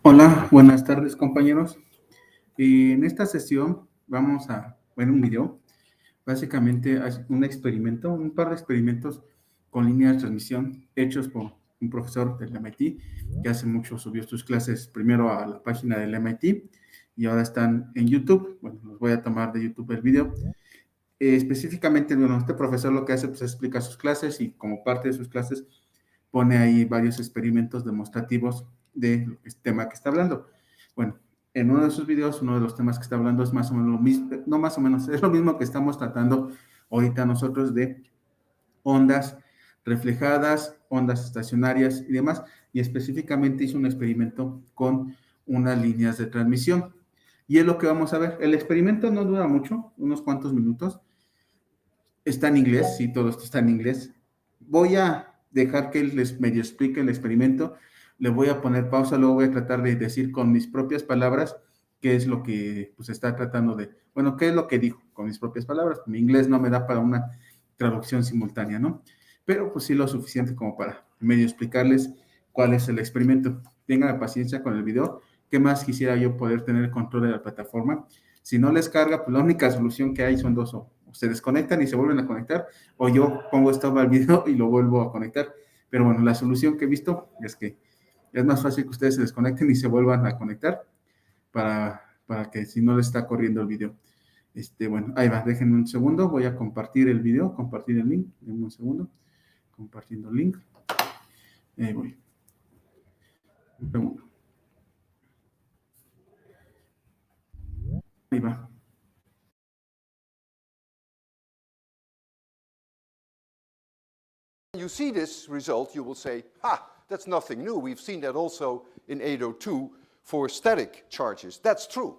Hola, buenas tardes compañeros. En esta sesión vamos a ver un video, básicamente un experimento, un par de experimentos con líneas de transmisión hechos por un profesor del MIT que hace mucho subió sus clases primero a la página del MIT y ahora están en YouTube. Bueno, los voy a tomar de YouTube el video. Específicamente, bueno, este profesor lo que hace pues explica sus clases y como parte de sus clases pone ahí varios experimentos demostrativos del tema que está hablando. Bueno, en uno de sus videos, uno de los temas que está hablando es más o menos lo mismo, no más o menos, es lo mismo que estamos tratando ahorita nosotros de ondas reflejadas, ondas estacionarias y demás, y específicamente hizo un experimento con unas líneas de transmisión. Y es lo que vamos a ver. El experimento no dura mucho, unos cuantos minutos. Está en inglés, sí, todo esto está en inglés. Voy a dejar que él les medio explique el experimento. Le voy a poner pausa, luego voy a tratar de decir con mis propias palabras qué es lo que pues, está tratando de, bueno, qué es lo que dijo con mis propias palabras. Mi inglés no me da para una traducción simultánea, ¿no? Pero pues sí lo suficiente como para medio explicarles cuál es el experimento. Tengan paciencia con el video. ¿Qué más quisiera yo poder tener control de la plataforma? Si no les carga, pues la única solución que hay son dos, o se desconectan y se vuelven a conectar, o yo pongo stop al video y lo vuelvo a conectar. Pero bueno, la solución que he visto es que es más fácil que ustedes se desconecten y se vuelvan a conectar para que si no les está corriendo el video. Bueno, ahí va, déjenme un segundo, voy a compartir el video, compartir el link, denme un segundo, compartiendo el link, ahí voy, un segundo, ahí va. You see this result, you will say, ha, that's nothing new. We've seen that also in 802 for static charges. That's true.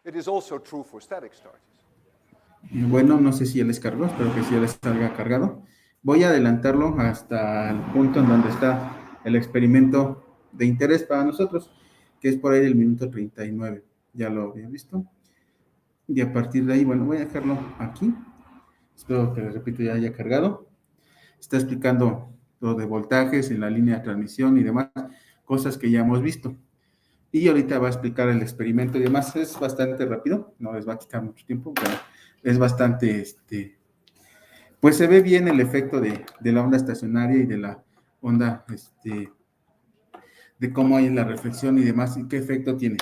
It is also true for static charges. Bueno, no sé si ya les cargó, espero que sí ya les salga cargado. Voy a adelantarlo hasta el punto en donde está el experimento de interés para nosotros, que es por ahí del minuto 39. Ya lo había visto. Y a partir de ahí, bueno, voy a dejarlo aquí. Espero que, les repito, ya haya cargado. Está explicando lo de voltajes en la línea de transmisión y demás, cosas que ya hemos visto. Y ahorita va a explicar el experimento y demás. Es bastante rápido, no les va a quitar mucho tiempo, pero es bastante, pues se ve bien el efecto de la onda estacionaria y de la onda, de cómo hay en la reflexión y demás, y qué efecto tiene.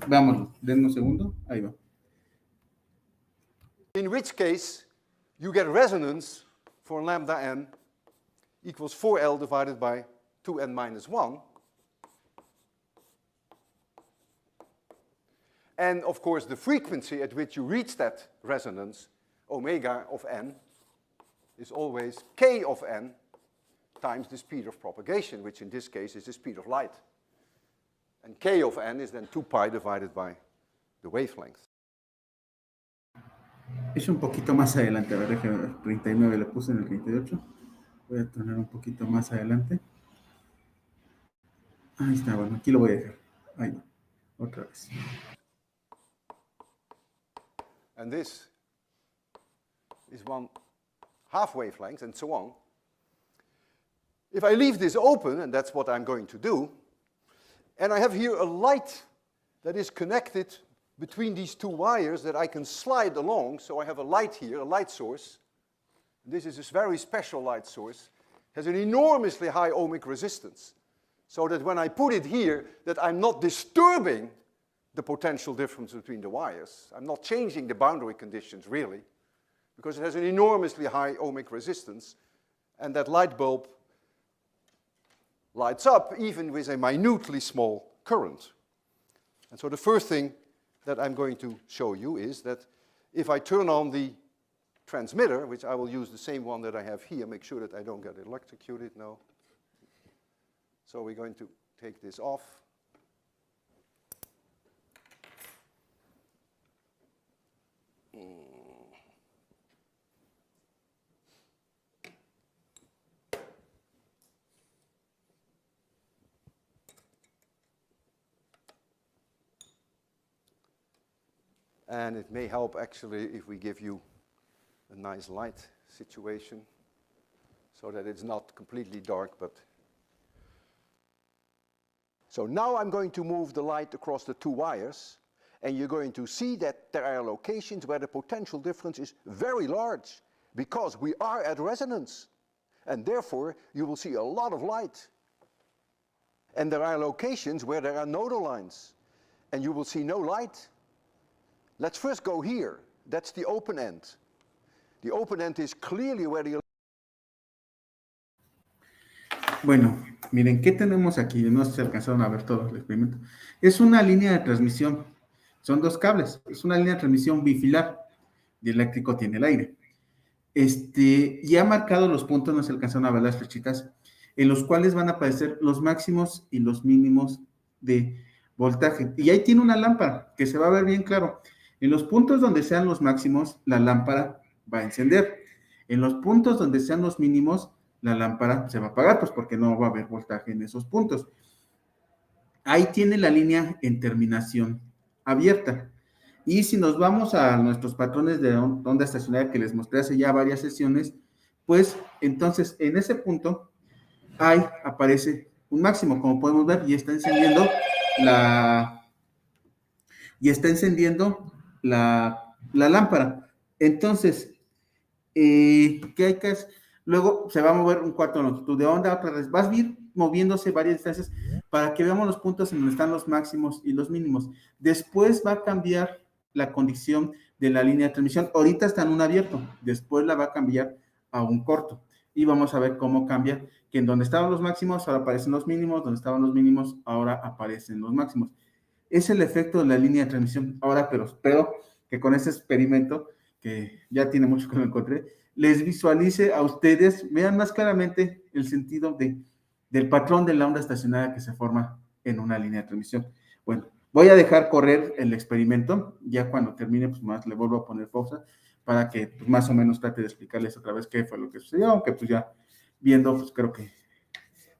Vámonos, denme un segundo, ahí va. In which case, you get resonance for lambda n equals 4L divided by 2n minus 1. And of course, the frequency at which you reach that resonance, omega of n, is always k of n times the speed of propagation, which in this case is the speed of light. And k of n is then 2 pi divided by the wavelength. Es un poquito más adelante, a ver, déjame ver, 39 le puse en el 38. Voy a tener un poquito más adelante. Ahí está, bueno, aquí lo voy a dejar. Ahí va, otra vez. And this is 1/2 wavelength, and so on. If I leave this open, and that's what I'm going to do, and I have here a light that is connected between these two wires that I can slide along, so I have a light here, a light source. This is a very special light source, has an enormously high ohmic resistance, so that when I put it here, that I'm not disturbing the potential difference between the wires. I'm not changing the boundary conditions, really, because it has an enormously high ohmic resistance, and that light bulb lights up even with a minutely small current. And so the first thing that I'm going to show you is that if I turn on the transmitter, which I will use the same one that I have here, make sure that I don't get electrocuted now. So we're going to take this off. And it may help actually if we give you a nice light situation so that it's not completely dark, but So now I'm going to move the light across the two wires, and you're going to see that there are locations where the potential difference is very large, because we are at resonance. And therefore, you will see a lot of light. And there are locations where there are nodal lines, and you will see no light. Let's first go here. That's the open end. The open end is clearly where the... Bueno, miren, ¿qué tenemos aquí? No sé si alcanzaron a ver todo el experimento. Es una línea de transmisión. Son dos cables. Es una línea de transmisión bifilar. Y eléctrico tiene el aire. Ya ha marcado los puntos, no se alcanzaron a ver las flechitas, en los cuales van a aparecer los máximos y los mínimos de voltaje. Y ahí tiene una lámpara que se va a ver bien claro. En los puntos donde sean los máximos, la lámpara va a encender. En los puntos donde sean los mínimos, la lámpara se va a apagar, pues porque no va a haber voltaje en esos puntos. Ahí tiene la línea en terminación abierta. Y si nos vamos a nuestros patrones de onda estacionaria que les mostré hace ya varias sesiones, pues entonces en ese punto ahí aparece un máximo, como podemos ver, y está encendiendo la lámpara. Entonces, ¿qué hay que hacer? Luego se va a mover un cuarto de longitud de onda, otra vez vas a ir moviéndose varias distancias para que veamos los puntos en donde están los máximos y los mínimos. Después va a cambiar la condición de la línea de transmisión. Ahorita está en un abierto, después la va a cambiar a un corto. Y vamos a ver cómo cambia, que en donde estaban los máximos ahora aparecen los mínimos, donde estaban los mínimos ahora aparecen los máximos. Es el efecto de la línea de transmisión. Ahora, pero espero que con este experimento, que ya tiene mucho que lo encontré, les visualice a ustedes, vean más claramente el sentido del patrón de la onda estacionaria que se forma en una línea de transmisión. Bueno, voy a dejar correr el experimento, ya cuando termine, pues más le vuelvo a poner pausa para que pues, más o menos trate de explicarles otra vez qué fue lo que sucedió, aunque pues ya viendo, pues creo que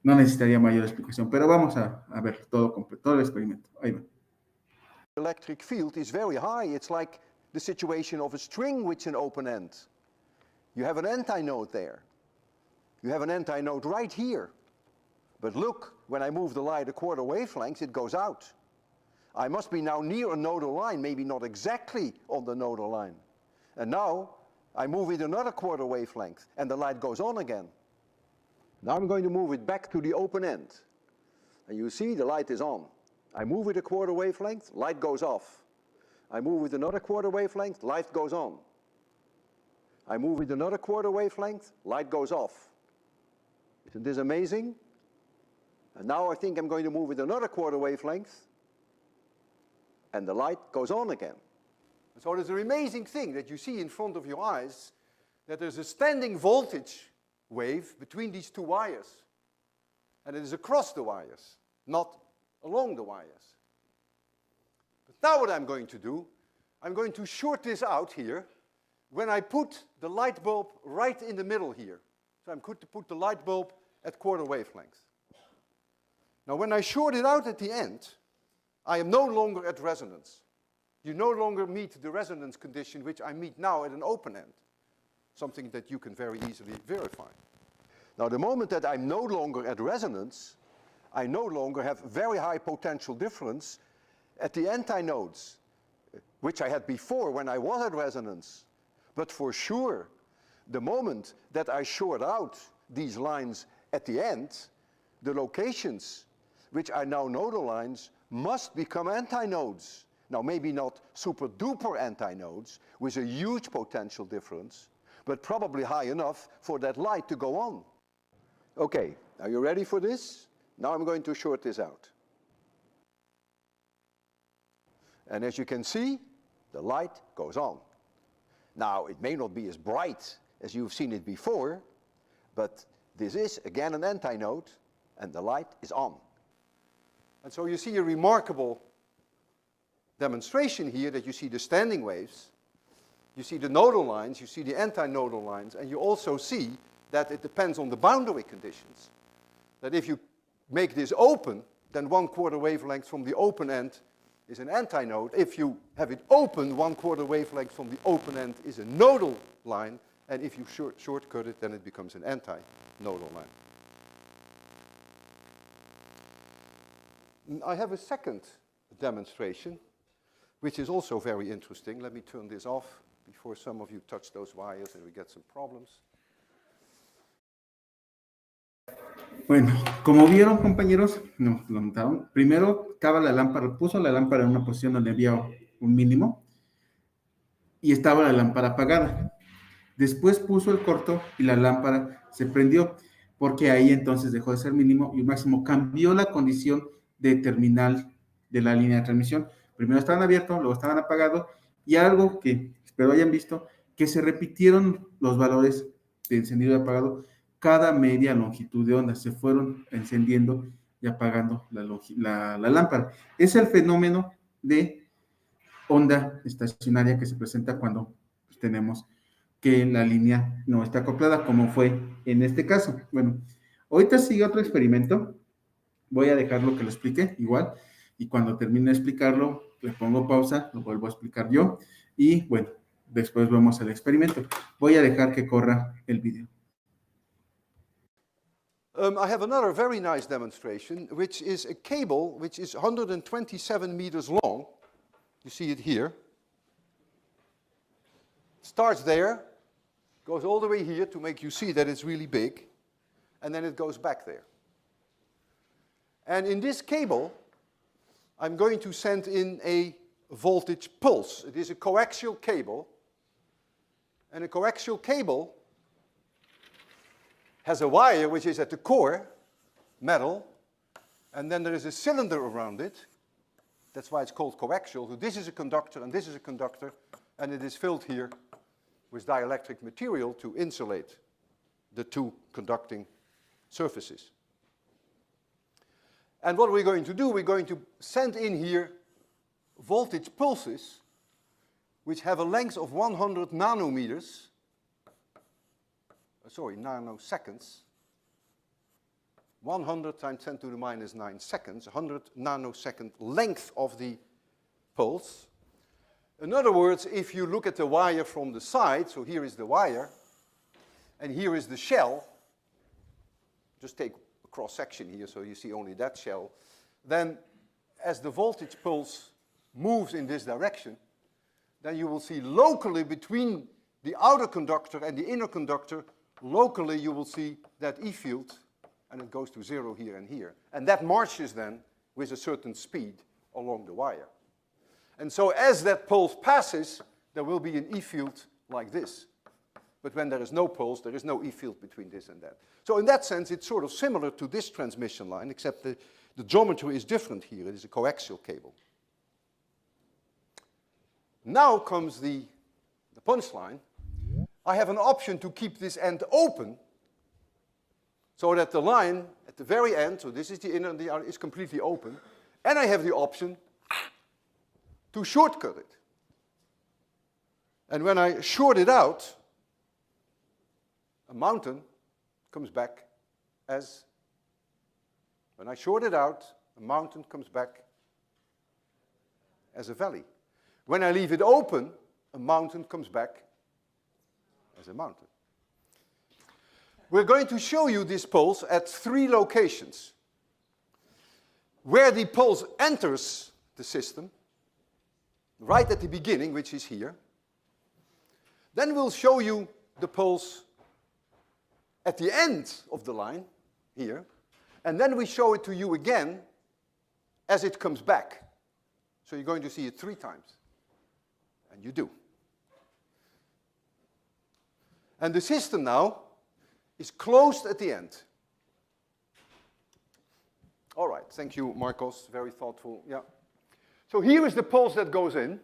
no necesitaría mayor explicación, pero vamos a ver todo completo, todo el experimento. Ahí va. electric field is very high. It's like the situation of a string with an open end. You have an antinode there. You have an antinode right here. But look, when I move the light a quarter wavelength, it goes out. I must be now near a nodal line, maybe not exactly on the nodal line. And now I move it another quarter wavelength, and the light goes on again. Now I'm going to move it back to the open end. And you see the light is on. I move it a quarter wavelength, light goes off. I move it another quarter wavelength, light goes on. I move it another quarter wavelength, light goes off. Isn't this amazing? And now I think I'm going to move it another quarter wavelength, and the light goes on again. So there's an amazing thing that you see in front of your eyes, that there's a standing voltage wave between these two wires. And it is across the wires, not along the wires. But now what I'm going to do, I'm going to short this out here when I put the light bulb right in the middle here. So I'm going to put the light bulb at quarter wavelength. Now when I short it out at the end, I am no longer at resonance. You no longer meet the resonance condition which I meet now at an open end, something that you can very easily verify. Now the moment that I'm no longer at resonance, I no longer have very high potential difference at the antinodes, which I had before when I was at resonance. But for sure, the moment that I short out these lines at the end, the locations which are now nodal lines must become antinodes. Now maybe not super duper antinodes with a huge potential difference, but probably high enough for that light to go on. Okay, are you ready for this? Now I'm going to short this out. And as you can see, the light goes on. Now it may not be as bright as you've seen it before, but this is again an antinode, and the light is on. And so you see a remarkable demonstration here, that you see the standing waves, you see the nodal lines, you see the antinodal lines, and you also see that it depends on the boundary conditions. That if you make this open, then 1/4 wavelength from the open end is an antinode. If you have it open, 1/4 wavelength from the open end is a nodal line, and if you shortcut it, then it becomes an antinodal line. I have a second demonstration, which is also very interesting. Let me turn this off before some of you touch those wires and we get some problems. Bueno, como vieron, compañeros, no, lo notaron. Primero, la lámpara, puso la lámpara en una posición donde había un mínimo y estaba la lámpara apagada. Después puso el corto y la lámpara se prendió, porque ahí entonces dejó de ser mínimo y máximo. Cambió la condición de terminal de la línea de transmisión. Primero estaban abiertos, luego estaban apagados, y algo que espero hayan visto, que se repitieron los valores de encendido y apagado cada media longitud de onda. Se fueron encendiendo y apagando la lámpara. Es el fenómeno de onda estacionaria que se presenta cuando tenemos que la línea no está acoplada, como fue en este caso. Bueno, ahorita sigue otro experimento. Voy a dejarlo que lo explique igual, y cuando termine de explicarlo, le pongo pausa, lo vuelvo a explicar yo, y bueno, después vemos el experimento. Voy a dejar que corra el video. I have another very nice demonstration, which is a cable which is 127 meters long. You see it here. Starts there, goes all the way here to make you see that it's really big, and then it goes back there. And in this cable, I'm going to send in a voltage pulse. It is a coaxial cable, and a coaxial cable has a wire which is at the core, metal, and then there is a cylinder around it. That's why it's called coaxial. So this is a conductor and this is a conductor, and it is filled here with dielectric material to insulate the two conducting surfaces. And what we're going to do, we're going to send in here voltage pulses which have a length of 100 nanometers, nanoseconds. 100 times 10 to the minus 9 seconds, 100 nanosecond length of the pulse. In other words, if you look at the wire from the side, so here is the wire, and here is the shell, just take a cross section here so you see only that shell, then as the voltage pulse moves in this direction, then you will see locally between the outer conductor and the inner conductor, locally you will see that E field, and it goes to 0 here and here. And that marches then with a certain speed along the wire. And so as that pulse passes, there will be an E field like this. But when there is no pulse, there is no E field between this and that. So in that sense, it's sort of similar to this transmission line, except the geometry is different here. It is a coaxial cable. Now comes the punchline. I have an option to keep this end open, so that the line at the very end, so this is the inner and the outer, is completely open. And I have the option to shortcut it. And when I short it out, a mountain comes back as, when I short it out, a mountain comes back as a valley. When I leave it open, a mountain comes back as a mountain. We're going to show you this pulse at 3 locations. Where the pulse enters the system, right at the beginning, which is here. Then we'll show you the pulse at the end of the line, here. And then we show it to you again as it comes back. So you're going to see it 3 times. And you do. And the system now is closed at the end. All right, thank you, Marcos, very thoughtful, yeah. So here is the pulse that goes in,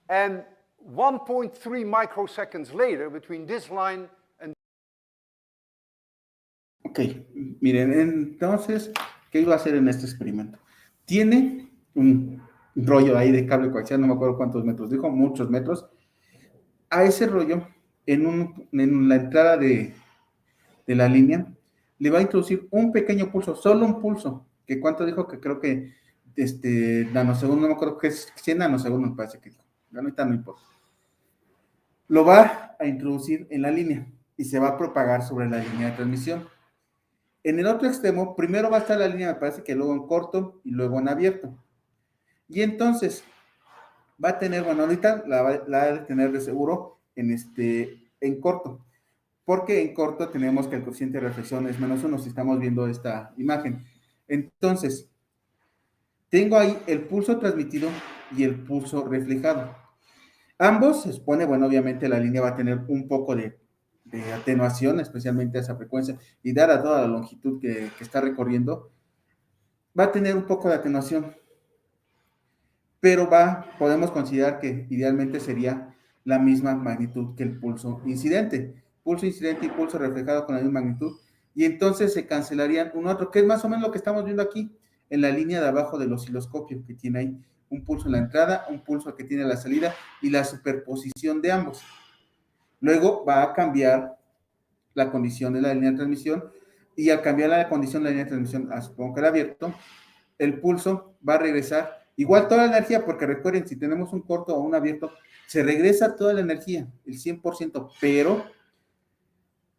and 1.3 microseconds later, between this line and... Ok, miren, entonces, ¿qué iba a hacer en este experimento? Tiene un rollo ahí de cable coaxial, no me acuerdo cuántos metros, dijo muchos metros. A ese rollo, en la entrada de la línea, le va a introducir un pequeño pulso, solo un pulso, que cuánto dijo, que creo que nanosegundos, no me acuerdo, que es 100 nanosegundos, me parece que dijo, ahorita no importa. Lo va a introducir en la línea y se va a propagar sobre la línea de transmisión. En el otro extremo, primero va a estar la línea, me parece que luego en corto y luego en abierto. Y entonces va a tener, bueno, ahorita la va a tener de seguro en corto, porque en corto tenemos que el coeficiente de reflexión es -1 si estamos viendo esta imagen. Entonces, tengo ahí el pulso transmitido y el pulso reflejado. Ambos se supone, bueno, obviamente la línea va a tener un poco de atenuación, especialmente a esa frecuencia, y dada toda la longitud que está recorriendo, va a tener un poco de atenuación, pero podemos considerar que idealmente sería la misma magnitud que el pulso incidente. Pulso incidente y pulso reflejado con la misma magnitud, y entonces se cancelarían un otro, que es más o menos lo que estamos viendo aquí, en la línea de abajo del osciloscopio, que tiene ahí un pulso en la entrada, un pulso que tiene la salida, y la superposición de ambos. Luego va a cambiar la condición de la línea de transmisión, y al cambiar la condición de la línea de transmisión, supongo que el abierto, el pulso va a regresar igual toda la energía, porque recuerden, si tenemos un corto o un abierto, se regresa toda la energía, el 100%, pero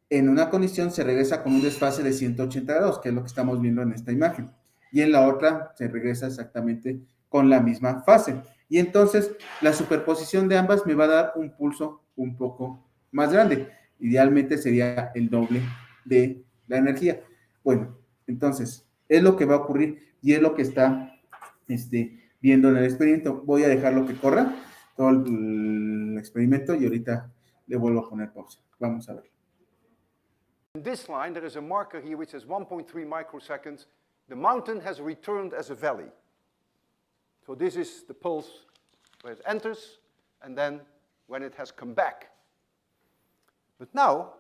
en una condición se regresa con un desfase de 180 grados, que es lo que estamos viendo en esta imagen, y en la otra se regresa exactamente con la misma fase. Y entonces la superposición de ambas me va a dar un pulso un poco más grande. Idealmente sería el doble de la energía. Bueno, entonces es lo que va a ocurrir y es lo que está viendo en el experimento. Voy a dejarlo que corra todo el experimento y ahorita le vuelvo a poner pausa. Vamos a ver. In this line, there is a marker here which says 1.3 microseconds. The mountain has returned as a valley. So this is the pulse where it enters, and then when it has come back. But now,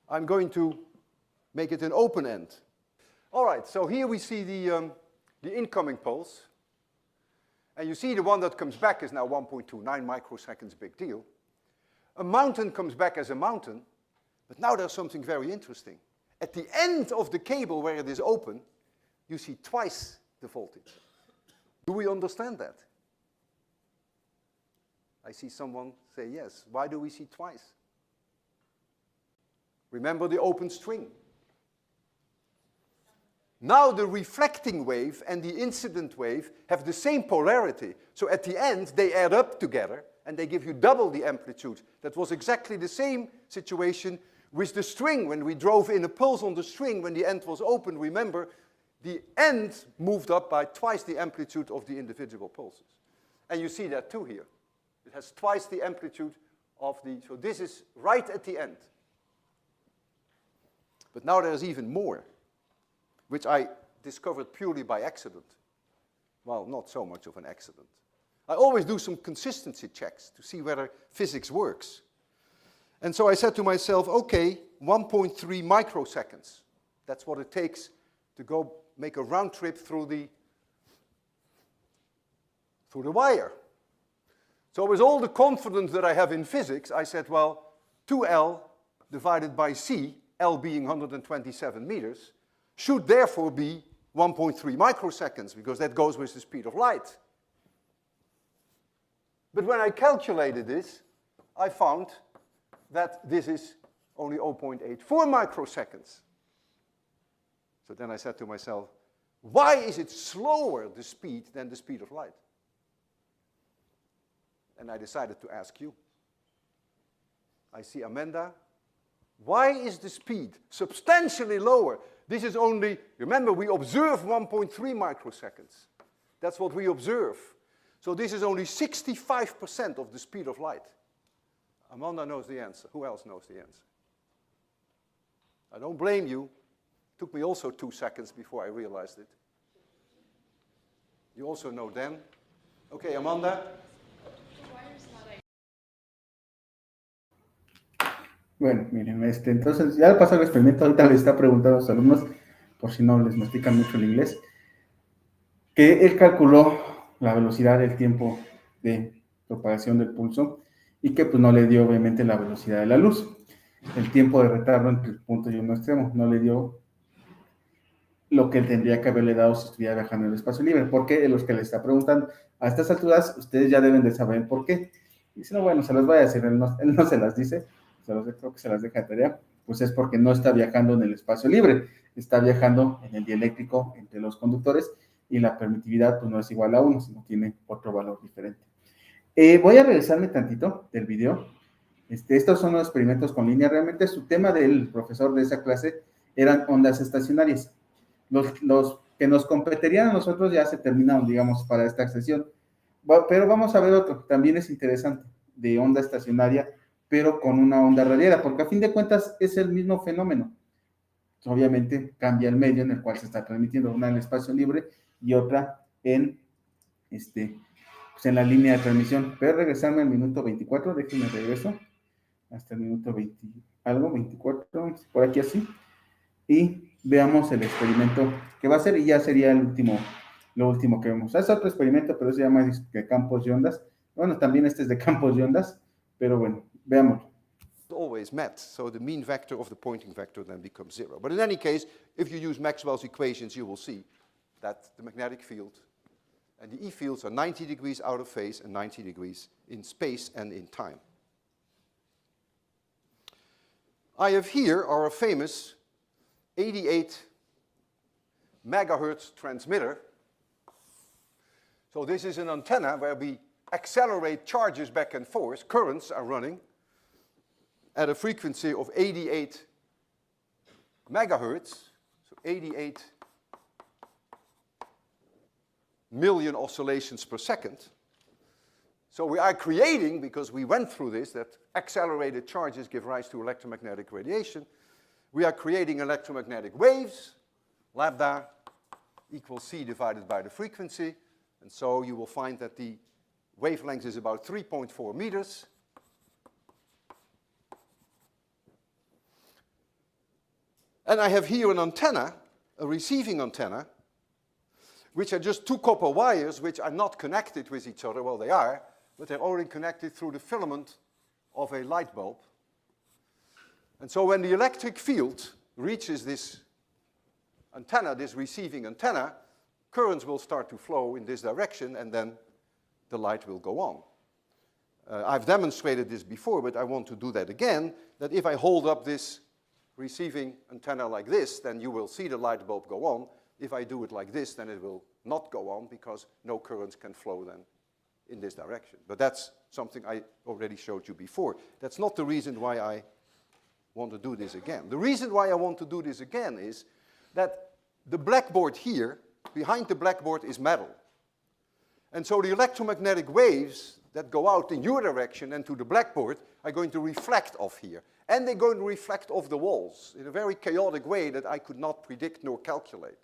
I'm going to make it an open end. All right, so here we see the incoming pulse. And you see the one that comes back is now 1.29 microseconds, big deal. A mountain comes back as a mountain, but now there's something very interesting. At the end of the cable where it is open, you see twice the voltage. Do we understand that? I see someone say yes. Why do we see twice? Remember the open string. Now the reflecting wave and the incident wave have the same polarity. So at the end, they add up together, and they give you double the amplitude. That was exactly the same situation with the string. When we drove in a pulse on the string, when the end was open, remember, the end moved up by twice the amplitude of the individual pulses. And you see that too here. It has twice the amplitude of the, so this is right at the end. But now there's even more, which I discovered purely by accident. Well, not so much of an accident. I always do some consistency checks to see whether physics works. And so I said to myself, okay, 1.3 microseconds. That's what it takes to go make a round trip through the wire. So with all the confidence that I have in physics, I said, well, 2L divided by C, L being 127 meters, should therefore be 1.3 microseconds, because that goes with the speed of light. But when I calculated this, I found that this is only 0.84 microseconds. So then I said to myself, why is it slower, the speed, than the speed of light? And I decided to ask you. I see Amanda. Why is the speed substantially lower? This is only, remember, we observe 1.3 microseconds. That's what we observe. So this is only 65% of the speed of light. Amanda knows the answer. Who else knows the answer? I don't blame you. It took me also 2 seconds before I realized it. You also know then. Okay, Amanda? Bueno, miren, entonces ya pasó el experimento, ahorita le está preguntando a los alumnos, por si no les mastican mucho el inglés, que él calculó la velocidad del tiempo de propagación del pulso y que pues no le dio obviamente la velocidad de la luz, el tiempo de retardo entre el punto y uno extremo, no le dio lo que él tendría que haberle dado si estuviera viajando en el espacio libre, porque los que le está preguntando a estas alturas, ustedes ya deben de saber por qué. Y si no, bueno, se las voy a decir, él no se las dice, creo que se las deja de tarea, pues es porque no está viajando en el espacio libre. está viajando en el dieléctrico entre los conductores y la permitividad pues, no es igual a 1, sino tiene otro valor diferente. Voy a regresarme tantito del video. Estos son los experimentos con línea. Realmente su tema del profesor de esa clase eran ondas estacionarias. Los que nos competirían a nosotros ya se terminaron, digamos, para esta sesión. Pero vamos a ver otro, también es interesante, de onda estacionaria, pero con una onda radiada, porque a fin de cuentas es el mismo fenómeno. Obviamente cambia el medio en el cual se está transmitiendo, una en el espacio libre y otra en, pues en la línea de transmisión. Pero regresarme al minuto 24, déjenme regreso hasta el minuto 20, algo, 24, por aquí así, y veamos el experimento que va a ser y ya sería lo último que vemos. Es otro experimento, pero se llama de campos de ondas. Bueno, también este es de campos de ondas, pero bueno, veamos. Always met, so the mean vector of the pointing vector then becomes 0. But in any case, if you use Maxwell's equations, you will see that the magnetic field and the E fields are 90 degrees out of phase and 90 degrees in space and in time. I have here our famous 88 megahertz transmitter. So this is an antenna where we accelerate charges back and forth. Currents are running at a frequency of 88 megahertz, so 88 million oscillations per second. So we are creating, because we went through this, that accelerated charges give rise to electromagnetic radiation. We are creating electromagnetic waves, lambda equals c divided by the frequency. And so you will find that the wavelength is about 3.4 meters. And I have here an antenna, a receiving antenna, which are just two copper wires which are not connected with each other. Well, they are, but they're only connected through the filament of a light bulb. And so when the electric field reaches this antenna, this receiving antenna, currents will start to flow in this direction, and then the light will go on. I've demonstrated this before, but I want to do that again, that if I hold up this receiving antenna like this, then you will see the light bulb go on. If I do it like this, then it will not go on because no currents can flow then in this direction. But that's something I already showed you before. That's not the reason why I want to do this again. The reason why I want to do this again is that the blackboard here, behind the blackboard is metal. And so the electromagnetic waves that go out in your direction and to the blackboard are going to reflect off here. And they're going to reflect off the walls in a very chaotic way that I could not predict nor calculate.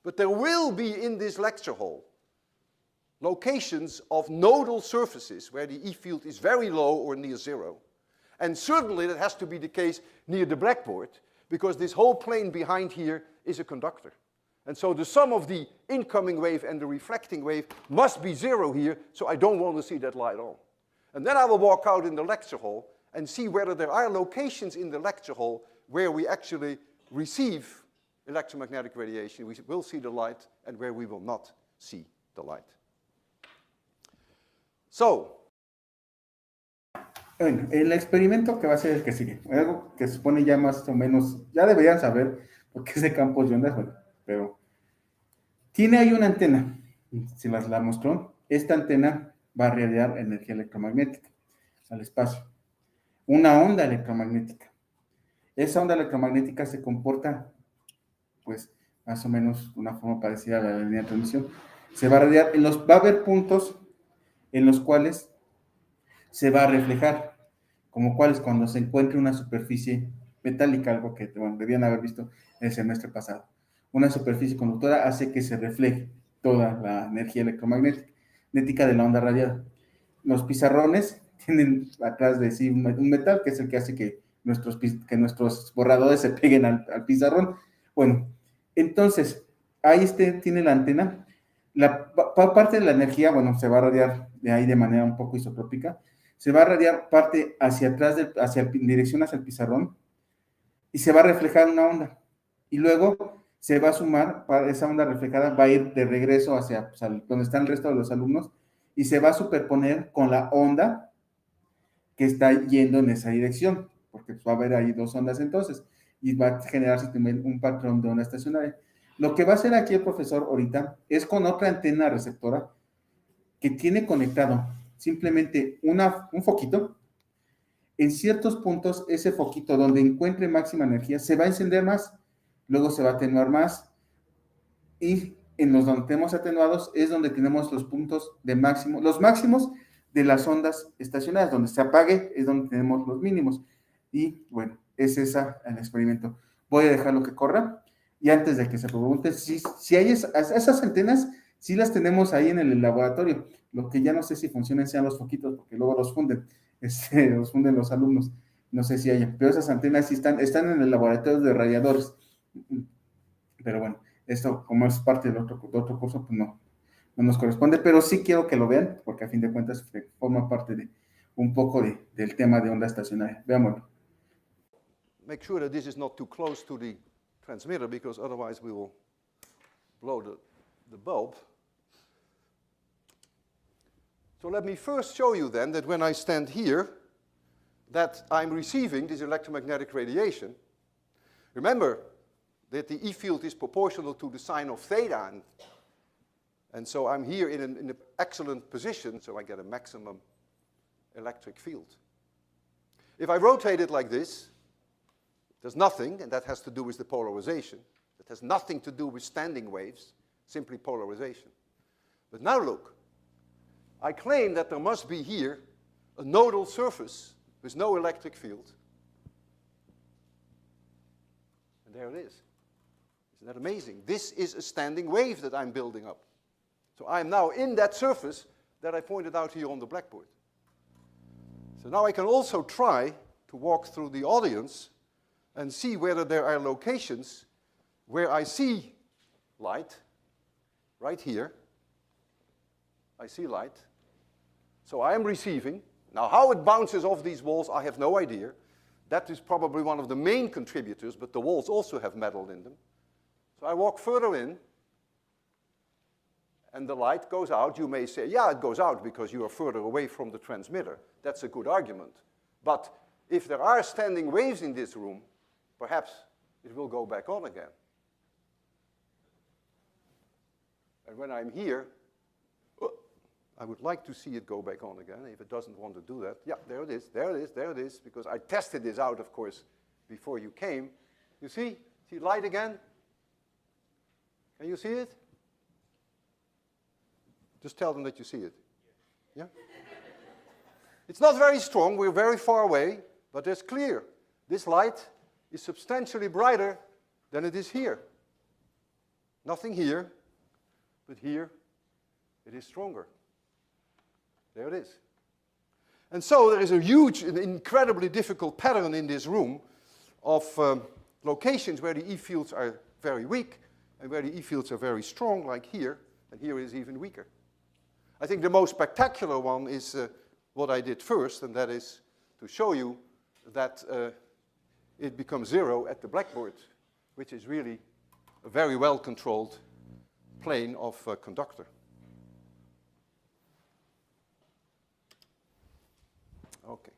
But there will be in this lecture hall locations of nodal surfaces where the E field is very low or near zero. And certainly that has to be the case near the blackboard, because this whole plane behind here is a conductor. And so the sum of the incoming wave and the reflecting wave must be zero here, so I don't want to see that light on. And then I will walk out in the lecture hall and see whether there are locations in the lecture hall where we actually receive electromagnetic radiation, we will see the light, and where we will not see the light. So. Bueno, el experimento que va a ser el que sigue, algo que supone ya más o menos, ya deberían saber por qué es de campos de ondas, bueno, pero tiene ahí una antena, se la mostró, esta antena va a irradiar energía electromagnética al espacio, una onda electromagnética. Esa onda electromagnética se comporta, pues, más o menos de una forma parecida a la línea de transmisión. Se va a irradiar, va a haber puntos en los cuales se va a reflejar, como cuáles cuando se encuentre una superficie metálica, algo que bueno, debían haber visto el semestre pasado. Una superficie conductora hace que se refleje toda la energía electromagnética de la onda radiada. Los pizarrones tienen atrás de sí un metal que es el que hace que nuestros borradores se peguen al pizarrón. Bueno, entonces, ahí tiene la antena. Parte de la energía, bueno, se va a radiar de ahí de manera un poco isotrópica. Se va a radiar parte hacia atrás, en dirección hacia el pizarrón, y se va a reflejar una onda. Y luego se va a sumar, esa onda reflejada va a ir de regreso hacia donde están el resto de los alumnos, y se va a superponer con la onda que está yendo en esa dirección, porque va a haber ahí dos ondas entonces. y va a generarse también un patrón de onda estacionaria. Lo que va a hacer aquí el profesor ahorita es con otra antena receptora que tiene conectado simplemente un foquito. En ciertos puntos, ese foquito donde encuentre máxima energía se va a encender más, luego se va a atenuar más, y en los donde tenemos atenuados es donde tenemos los puntos de máximo, los máximos de las ondas estacionarias, donde se apague es donde tenemos los mínimos. Y bueno, es esa el experimento. Voy a dejarlo que corra, y antes de que se pregunte, si hay esas antenas, sí las tenemos ahí en el laboratorio. Lo que ya no sé si funcionan sean los foquitos, porque luego los funden, los funden los alumnos. No sé si hay, pero esas antenas sí están en el laboratorio de radiadores. Pero bueno, esto como es parte de otro curso, pues no nos corresponde, pero sí quiero que lo vean, porque a fin de cuentas forma parte de un poco del tema de onda estacionaria. Veámoslo. Make sure that this is not too close to the transmitter, because otherwise we will blow the bulb. So let me first show you then that when I stand here, that I'm receiving this electromagnetic radiation. Remember that the E field is proportional to the sine of theta, and so I'm here in an excellent position, so I get a maximum electric field. If I rotate it like this, there's nothing, and that has to do with the polarization. That has nothing to do with standing waves, simply polarization. But now look, I claim that there must be here a nodal surface with no electric field. And there it is. Isn't that amazing? This is a standing wave that I'm building up. So I'm now in that surface that I pointed out here on the blackboard. So now I can also try to walk through the audience and see whether there are locations where I see light. Right here, I see light. So I am receiving. Now how it bounces off these walls, I have no idea. That is probably one of the main contributors, but the walls also have metal in them. So I walk further in, and the light goes out. You may say, yeah, it goes out because you are further away from the transmitter. That's a good argument. But if there are standing waves in this room, perhaps it will go back on again. And when I'm here, I would like to see it go back on again. If it doesn't want to do that, yeah, there it is, there it is, there it is, because I tested this out, of course, before you came. You see light again? Can you see it? Just tell them that you see it. Yeah? It's not very strong, we're very far away, but it's clear. This light is substantially brighter than it is here. Nothing here, but here it is stronger. There it is. And so there is a huge and incredibly difficult pattern in this room of locations where the E fields are very weak and where the E fields are very strong, like here, and here it is even weaker. I think the most spectacular one is what I did first, and that is to show you that it becomes zero at the blackboard, which is really a very well-controlled plane of conductor. Okay.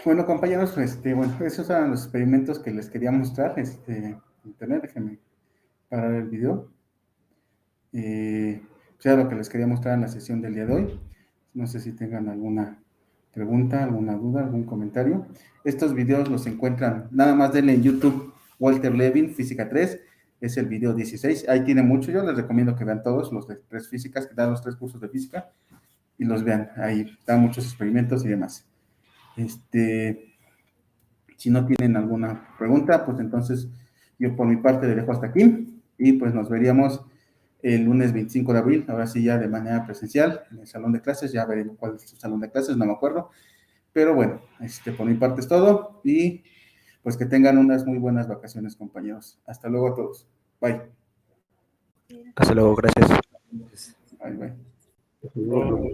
Bueno, compañeros, bueno, esos eran los experimentos que les quería mostrar. Internet, déjenme parar el video. Era lo que les quería mostrar en la sesión del día de hoy. No sé si tengan alguna pregunta, alguna duda, algún comentario. Estos videos los encuentran, nada más denle en YouTube, Walter Levin, Física 3, es el video 16. Ahí tiene mucho, yo les recomiendo que vean todos los de 3 físicas, que dan los 3 cursos de física, y los vean. Ahí dan muchos experimentos y demás. Si no tienen alguna pregunta, pues entonces yo por mi parte le dejo hasta aquí, y pues nos veríamos el lunes 25 de abril, ahora sí ya de manera presencial, en el salón de clases. Ya veremos cuál es su salón de clases, no me acuerdo, pero bueno, por mi parte es todo, y pues que tengan unas muy buenas vacaciones, compañeros. Hasta luego a todos. Bye. Hasta luego, gracias. Bye, bye.